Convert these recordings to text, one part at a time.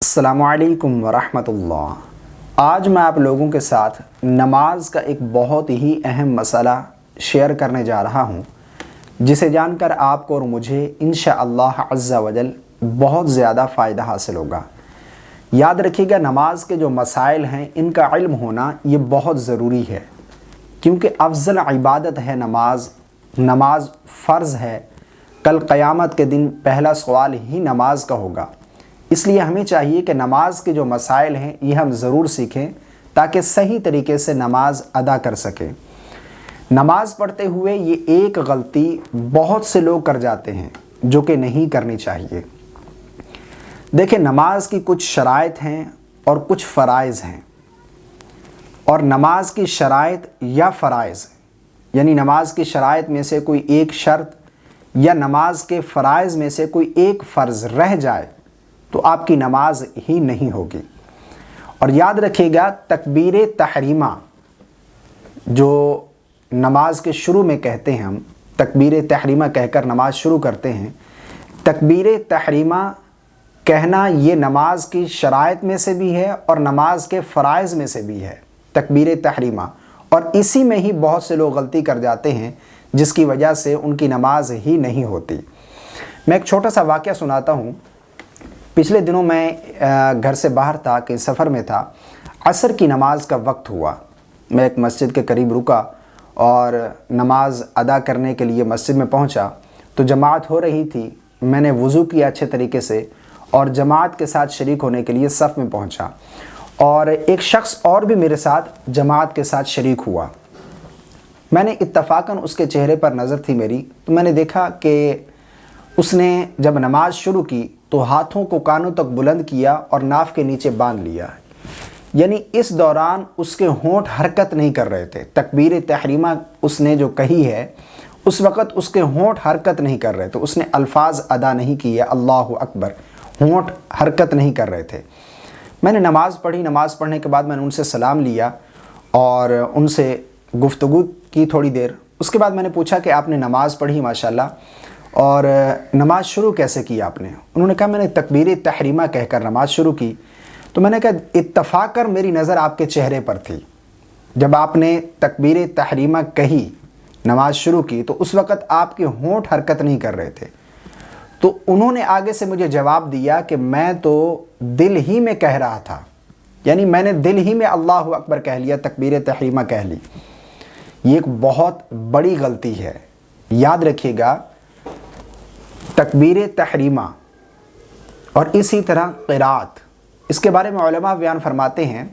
السلام علیکم ورحمۃ اللہ۔ آج میں آپ لوگوں کے ساتھ نماز کا ایک بہت ہی اہم مسئلہ شیئر کرنے جا رہا ہوں، جسے جان کر آپ کو اور مجھے انشاءاللہ عز و جل بہت زیادہ فائدہ حاصل ہوگا۔ یاد رکھیے گا، نماز کے جو مسائل ہیں ان کا علم ہونا یہ بہت ضروری ہے، کیونکہ افضل عبادت ہے نماز فرض ہے۔ کل قیامت کے دن پہلا سوال ہی نماز کا ہوگا، اس لیے ہمیں چاہیے کہ نماز کے جو مسائل ہیں یہ ہم ضرور سیکھیں تاکہ صحیح طریقے سے نماز ادا کر سکیں۔ نماز پڑھتے ہوئے یہ ایک غلطی بہت سے لوگ کر جاتے ہیں جو کہ نہیں کرنی چاہیے۔ دیکھیں، نماز کی کچھ شرائط ہیں اور کچھ فرائض ہیں، اور نماز کی شرائط یا فرائض یعنی نماز کی شرائط میں سے کوئی ایک شرط یا نماز کے فرائض میں سے کوئی ایک فرض رہ جائے تو آپ کی نماز ہی نہیں ہوگی۔ اور یاد رکھیے گا، تکبیر تحریمہ جو نماز کے شروع میں کہتے ہیں، ہم تکبیر تحریمہ کہہ کر نماز شروع کرتے ہیں۔ تکبیر تحریمہ کہنا یہ نماز کی شرائط میں سے بھی ہے اور نماز کے فرائض میں سے بھی ہے، تکبیر تحریمہ، اور اسی میں ہی بہت سے لوگ غلطی کر جاتے ہیں جس کی وجہ سے ان کی نماز ہی نہیں ہوتی۔ میں ایک چھوٹا سا واقعہ سناتا ہوں۔ پچھلے دنوں میں گھر سے باہر تھا، کہ سفر میں تھا۔ عصر کی نماز کا وقت ہوا، میں ایک مسجد کے قریب رکا اور نماز ادا کرنے کے لیے مسجد میں پہنچا تو جماعت ہو رہی تھی۔ میں نے وضو کیا اچھے طریقے سے اور جماعت کے ساتھ شریک ہونے کے لیے صف میں پہنچا، اور ایک شخص اور بھی میرے ساتھ جماعت کے ساتھ شریک ہوا۔ میں نے اتفاقاً اس کے چہرے پر نظر تھی میری، تو میں نے دیکھا کہ اس نے جب نماز شروع کی تو ہاتھوں کو کانوں تک بلند کیا اور ناف کے نیچے باندھ لیا، یعنی اس دوران اس کے ہونٹ حرکت نہیں کر رہے تھے۔ تکبیر تحریمہ اس نے جو کہی ہے اس وقت اس کے ہونٹ حرکت نہیں کر رہے تھے، اس نے الفاظ ادا نہیں کیے، اللہ اکبر، ہونٹ حرکت نہیں کر رہے تھے۔ میں نے نماز پڑھی، نماز پڑھنے کے بعد میں نے ان سے سلام لیا اور ان سے گفتگو کی تھوڑی دیر۔ اس کے بعد میں نے پوچھا کہ آپ نے نماز پڑھی ماشاءاللہ، اور نماز شروع کیسے کی آپ نے؟ انہوں نے کہا میں نے تکبیر تحریمہ کہہ کر نماز شروع کی۔ تو میں نے کہا اتفاقاً میری نظر آپ کے چہرے پر تھی، جب آپ نے تکبیر تحریمہ کہی، نماز شروع کی، تو اس وقت آپ کے ہونٹ حرکت نہیں کر رہے تھے۔ تو انہوں نے آگے سے مجھے جواب دیا کہ میں تو دل ہی میں کہہ رہا تھا، یعنی میں نے دل ہی میں اللہ اکبر کہہ لیا، تکبیر تحریمہ کہہ لی۔ یہ ایک بہت بڑی غلطی ہے، یاد رکھیے گا۔ تکبیر تحریمہ اور اسی طرح قرات، اس کے بارے میں علماء بیان فرماتے ہیں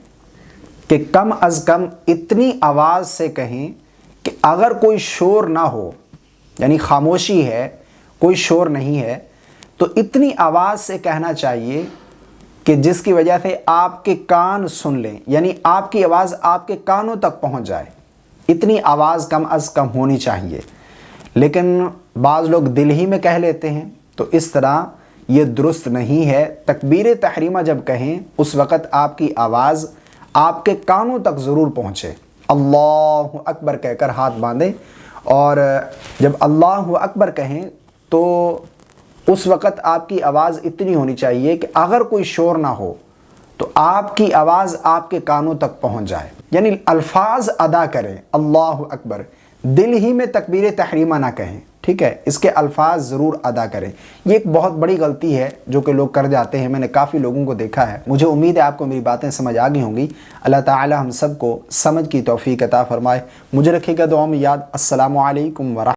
کہ کم از کم اتنی آواز سے کہیں کہ اگر کوئی شور نہ ہو، یعنی خاموشی ہے، کوئی شور نہیں ہے، تو اتنی آواز سے کہنا چاہیے کہ جس کی وجہ سے آپ کے کان سن لیں، یعنی آپ کی آواز آپ کے کانوں تک پہنچ جائے۔ اتنی آواز کم از کم ہونی چاہیے، لیکن بعض لوگ دل ہی میں کہہ لیتے ہیں، تو اس طرح یہ درست نہیں ہے۔ تکبیر تحریمہ جب کہیں اس وقت آپ کی آواز آپ کے کانوں تک ضرور پہنچے، اللہ اکبر کہہ کر ہاتھ باندھیں، اور جب اللہ اکبر کہیں تو اس وقت آپ کی آواز اتنی ہونی چاہیے کہ اگر کوئی شور نہ ہو تو آپ کی آواز آپ کے کانوں تک پہنچ جائے، یعنی الفاظ ادا کریں، اللہ اکبر، دل ہی میں تکبیر تحریمہ نہ کہیں، ٹھیک ہے؟ اس کے الفاظ ضرور ادا کریں۔ یہ ایک بہت بڑی غلطی ہے جو کہ لوگ کر جاتے ہیں، میں نے کافی لوگوں کو دیکھا ہے۔ مجھے امید ہے آپ کو میری باتیں سمجھ آ گئی ہوں گی۔ اللہ تعالی ہم سب کو سمجھ کی توفیق عطا فرمائے۔ مجھے رکھے گا دعاؤں میں یاد۔ السلام علیکم ورحمۃ اللہ۔